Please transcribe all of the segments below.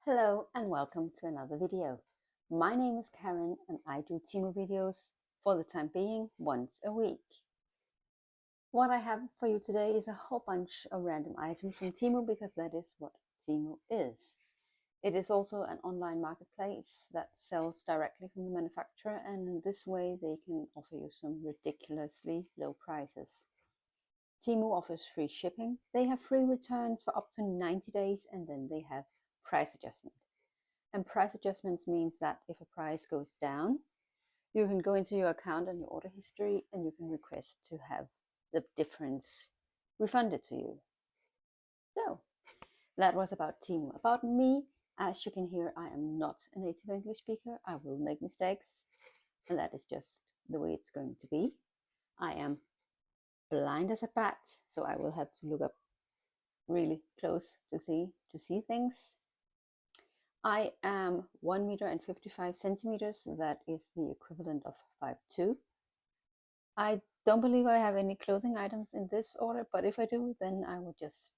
Hello and welcome to another video. My name is Karen and I do Temu videos for the time being once a week. What I have for you today is a whole bunch of random items from Temu because that is what Temu is. It is also an online marketplace that sells directly from the manufacturer, and in this way they can offer you some ridiculously low prices. Temu offers free shipping, they have free returns for up to 90 days, and then they have price adjustment. And price adjustments means that if a price goes down, you can go into your account and your order history and you can request to have the difference refunded to you. So that was about Temu. About me, as you can hear, I am not a native English speaker. I will make mistakes, and that is just the way it's going to be. I am blind as a bat, so I will have to look up really close to see things. I am 1 meter and 55 centimeters. That is the equivalent of 5'2". I don't believe I have any clothing items in this order, but if I do, then I would just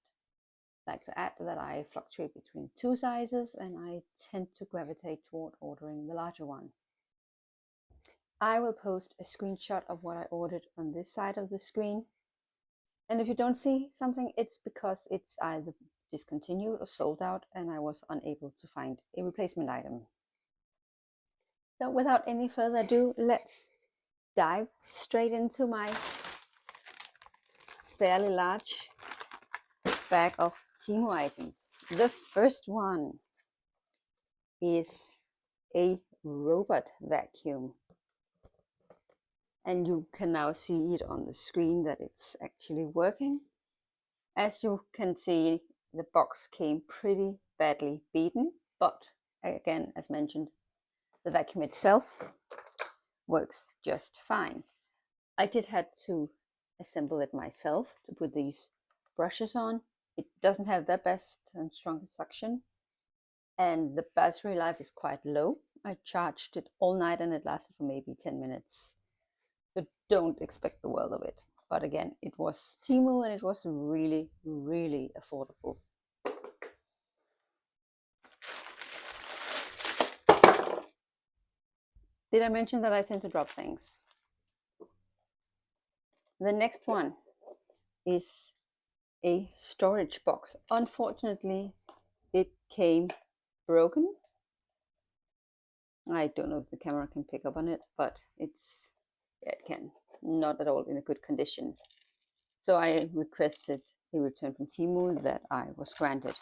like to add that I fluctuate between 2 sizes and I tend to gravitate toward ordering the larger one. I will post a screenshot of what I ordered on this side of the screen. And if you don't see something, it's because it's either discontinued or sold out and I was unable to find a replacement item. So without any further ado, let's dive straight into my fairly large bag of Temu items. The first one is a robot vacuum. And you can now see it on the screen that it's actually working. As you can see, the box came pretty badly beaten, but again, as mentioned, the vacuum itself works just fine. I did have to assemble it myself to put these brushes on. It doesn't have the best and strongest suction, and the battery life is quite low. I charged it all night and it lasted for maybe 10 minutes. So don't expect the world of it. But again, it was Temu and it was really, really affordable. Did I mention that I tend to drop things? The next one is a storage box. Unfortunately, it came broken. I don't know if the camera can pick up on it, but it's, yeah, it can. Not at all in a good condition. So I requested a return from Temu that I was granted.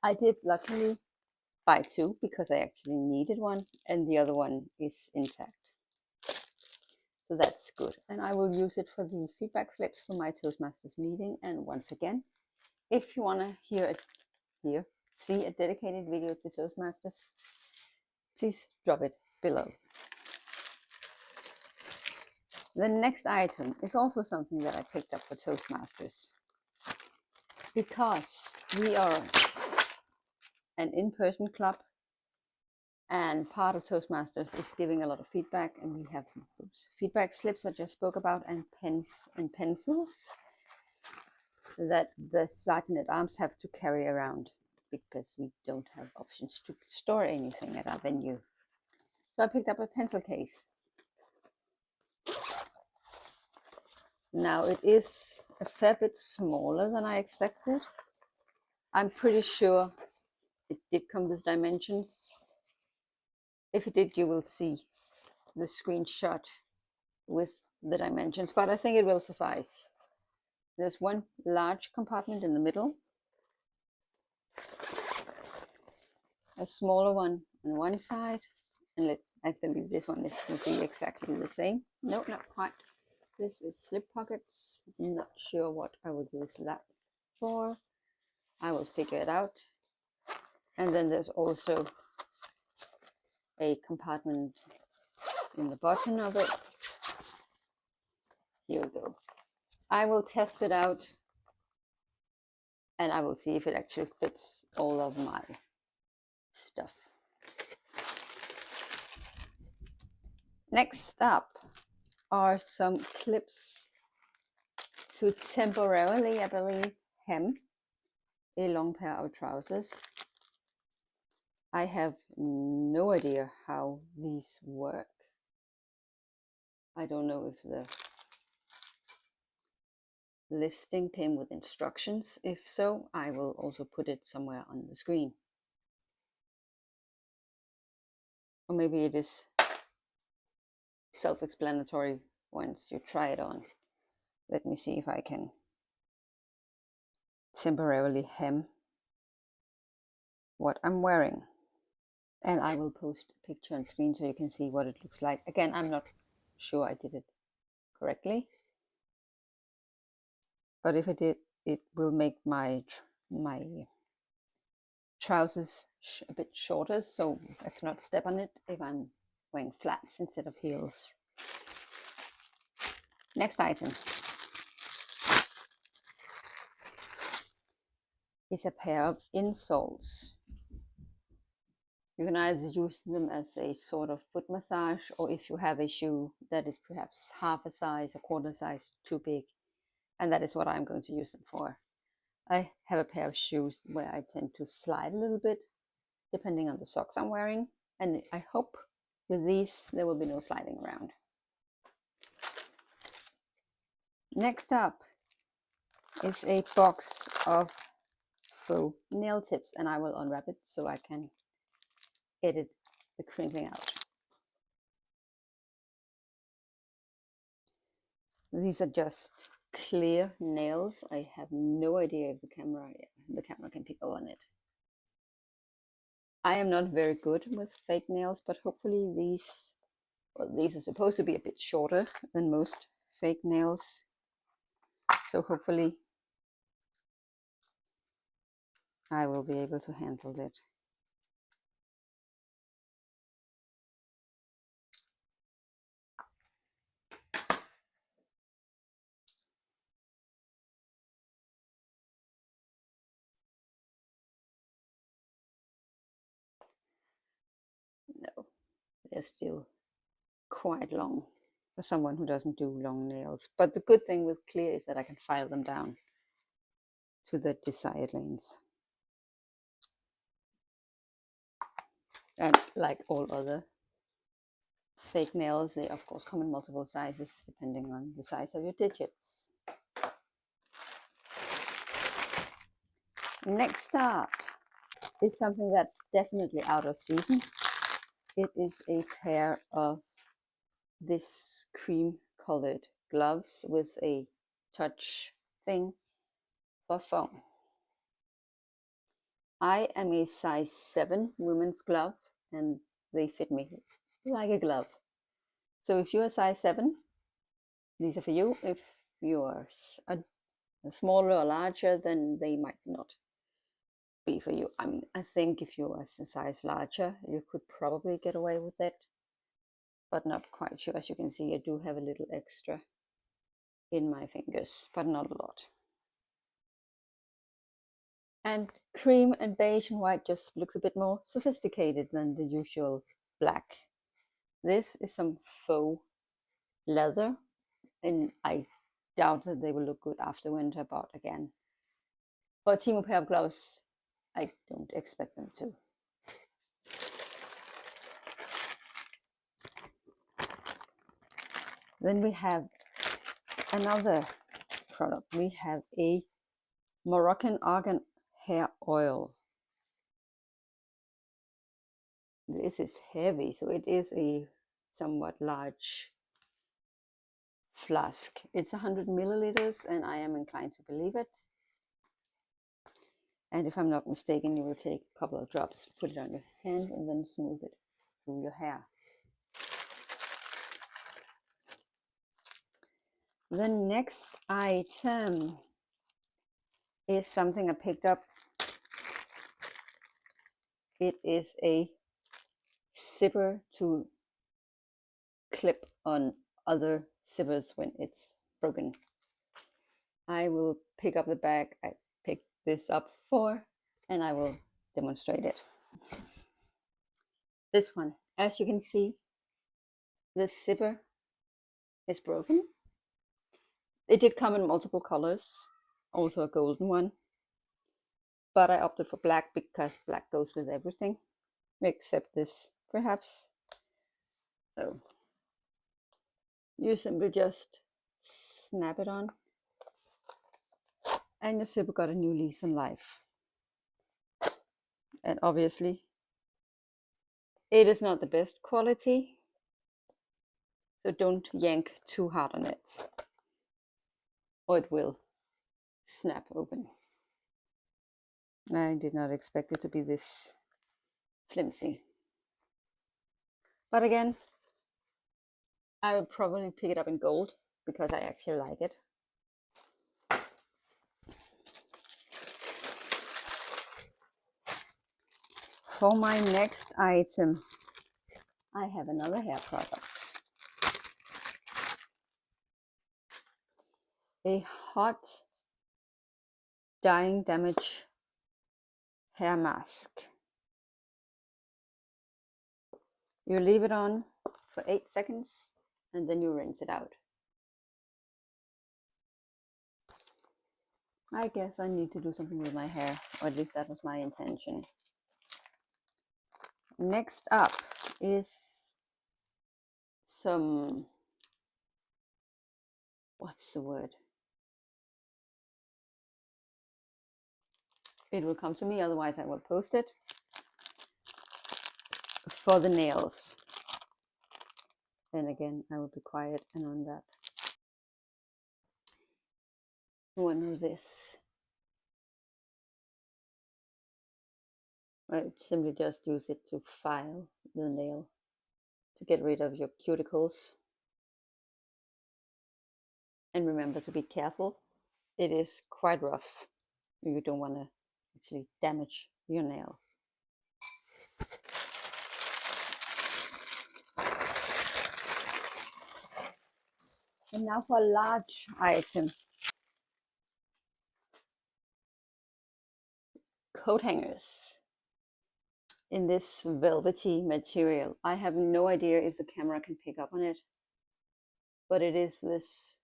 I did luckily buy 2 because I actually needed one, and the other one is intact. So that's good. And I will use it for the feedback slips for my Toastmasters meeting. And once again, if you want to see a dedicated video to Toastmasters, please drop it below. The next item is also something that I picked up for Toastmasters because we are an in-person club and part of Toastmasters is giving a lot of feedback, and we have those feedback slips I just spoke about and pens and pencils that the Sergeant-at-Arms have to carry around because we don't have options to store anything at our venue. So I picked up a pencil case. Now it is a fair bit smaller than I expected. I'm pretty sure it did come with dimensions. If it did, you will see the screenshot with the dimensions, but I think it will suffice. There's one large compartment in the middle, a smaller one on one side, and I believe this one will be exactly the same. No, not quite. This is slip pockets. I'm not sure what I would use that for. I will figure it out. And then there's also a compartment in the bottom of it. Here we go. I will test it out and I will see if it actually fits all of my stuff. Next up are some clips to temporarily, I believe, hem a long pair of trousers. I have no idea how these work. I don't know if the listing came with instructions. If so, I will also put it somewhere on the screen. Or maybe it is self-explanatory once you try it on. Let me see if I can temporarily hem what I'm wearing. And I will post a picture on screen so you can see what it looks like. Again, I'm not sure I did it correctly, but if I did, it will make my trousers a bit shorter, so let's not step on it if I'm wearing flats instead of heels. Next item is a pair of insoles. You can either use them as a sort of foot massage, or if you have a shoe that is perhaps half a size, a quarter size too big, and that is what I'm going to use them for. I have a pair of shoes where I tend to slide a little bit depending on the socks I'm wearing, and I hope with these there will be no sliding around. Next up is a box of faux nail tips, and I will unwrap it so I can edit the crinkling out. These are just clear nails. I have no idea if the camera can pick up on it. I am not very good with fake nails, but hopefully these are supposed to be a bit shorter than most fake nails. So hopefully I will be able to handle it. No, they're still quite long for someone who doesn't do long nails. But the good thing with clear is that I can file them down to the desired lengths. And like all other fake nails, they of course come in multiple sizes depending on the size of your digits. Next up is something that's definitely out of season. It is a pair of this cream colored gloves with a touch thing for foam. I am a size 7 women's glove, and they fit me like a glove. So if you're a size 7, these are for you. If you're a smaller or larger, then they might not be for you. I mean, I think if you are a size larger, you could probably get away with it, but not quite sure. As you can see, I do have a little extra in my fingers, but not a lot. And cream and beige and white just looks a bit more sophisticated than the usual black. This is some faux leather, and I doubt that they will look good after winter, but again, for a Temu pair of gloves, I don't expect them to. Then we have another product. We have a Moroccan argan hair oil. This is heavy, so it is a somewhat large flask. It's 100 milliliters, and I am inclined to believe it. And if I'm not mistaken, you will take a couple of drops, put it on your hand, and then smooth it through your hair. The next item is something I picked up. It is a zipper to clip on other zippers when it's broken. I will pick up the bag I picked this up for, and I will demonstrate it. This one, as you can see, the zipper is broken. It did come in multiple colors, also a golden one. but I opted for black because black goes with everything, except this, perhaps. So you simply just snap it on, and your zipper got a new lease on life. And obviously, it is not the best quality, so don't yank too hard on it, or it will snap open. I did not expect it to be this flimsy. But again, I would probably pick it up in gold because I actually like it. For my next item, I have another hair product. A hot dyeing damage hair mask. You leave it on for 8 seconds and then you rinse it out. I guess I need to do something with my hair, or at least that was my intention. Next up is some, what's the word? It will come to me, otherwise I will post it. For the nails. Then again, I will be quiet and on that. One of this. I simply just use it to file the nail, to get rid of your cuticles. And remember to be careful. It is quite rough. You don't want to actually damage your nail. And now for a large item. Coat hangers in this velvety material. I have no idea if the camera can pick up on it, but it is this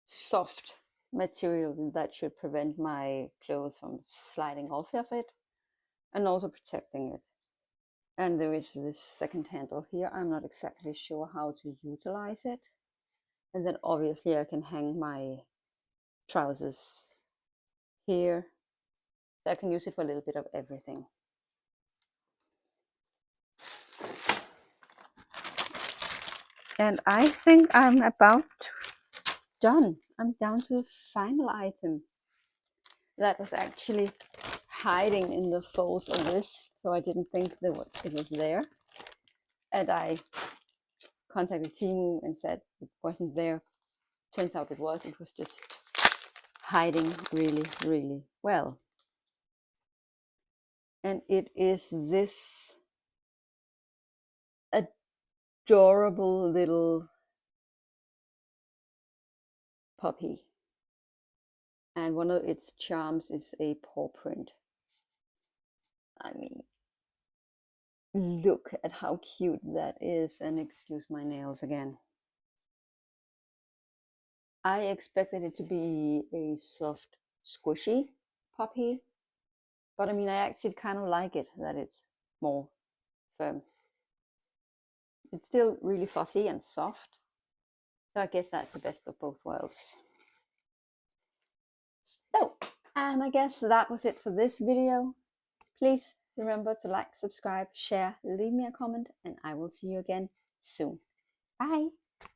soft material that should prevent my clothes from sliding off of it and also protecting it. And there is this second handle here. I'm not exactly sure how to utilize it. And then obviously I can hang my trousers here. So I can use it for a little bit of everything. And I think I'm about done. I'm down to the final item that was actually hiding in the folds of this, so I didn't think that it was there. And I contacted Temu and said it wasn't there. Turns out it was just hiding really, really well. And it is this adorable little puppy. And one of its charms is a paw print. I mean, look at how cute that is, and excuse my nails again. I expected it to be a soft, squishy puppy, but I mean, I actually kind of like it that it's more firm. It's still really fussy and soft, so I guess that's the best of both worlds. So, and I guess that was it for this video. Please remember to like, subscribe, share, leave me a comment, and I will see you again soon. Bye!